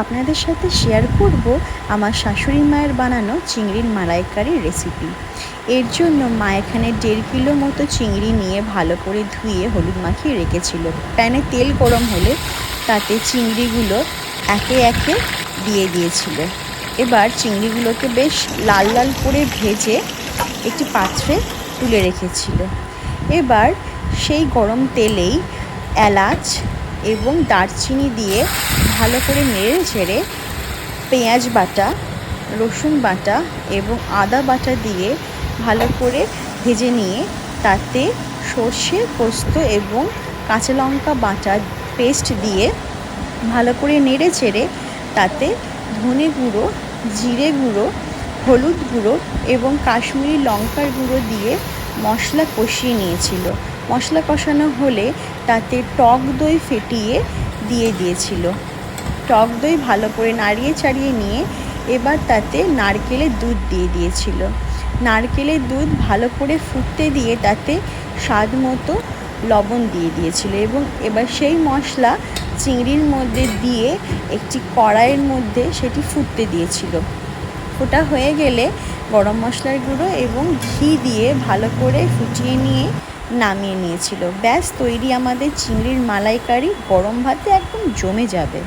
আপনাদের সাথে শেয়ার করব আমার শাশুড়ি মায়ের বানানো চিংড়ির মালাইকারির রেসিপি। এর জন্য মা এখানে 1.5 কিলো মতো চিংড়ি নিয়ে ভালো করে ধুয়ে হলুদ মাখিয়ে রেখেছিল। প্যানে তেল গরম হলে তাতে চিংড়িগুলো একে একে দিয়ে দিয়েছিল। এবার চিংড়িগুলোকে বেশ লাল লাল করে ভেজে একটি পাত্রে তুলে রেখেছিল। এবার সেই গরম তেলেই এলাচ এবং দারচিনি দিয়ে ভালো করে নেড়ে ছেড়ে পেঁয়াজ বাটা, রসুন বাটা এবং আদা বাটা দিয়ে ভালো করে ভেজে নিয়ে তাতে সর্ষে, পোস্ত এবং কাঁচা লঙ্কা বাটা পেস্ট দিয়ে ভালো করে নেড়ে চেড়ে তাতে ধনে গুঁড়ো, জিরে গুঁড়ো, হলুদ গুঁড়ো এবং কাশ্মীরি লঙ্কার গুঁড়ো দিয়ে মশলা কষিয়ে নিয়েছিল। মশলা কষানো হলে তাতে টক দই ফেটিয়ে দিয়ে দিয়েছিল। টক দই ভালো করে নাড়িয়ে চাড়িয়ে নিয়ে এবার তাতে নারকেলের দুধ দিয়ে দিয়েছিল। নারকেলের দুধ ভালো করে ফুটতে দিয়ে তাতে স্বাদ মতো লবণ দিয়ে দিয়েছিল এবং এবার সেই মশলা চিংড়ির মধ্যে দিয়ে একটি কড়াইয়ের মধ্যে সেটি ফুটতে দিয়েছিল। ফোটা হয়ে গেলে গরম মশলার গুঁড়ো এবং ঘি দিয়ে ভালো করে ফুটিয়ে নিয়ে নামিয়ে নিয়েছিল। ব্যাস তৈরি আমাদের চিংড়ির মালাইকারি। গরম ভাতে একদম জমে যাবে।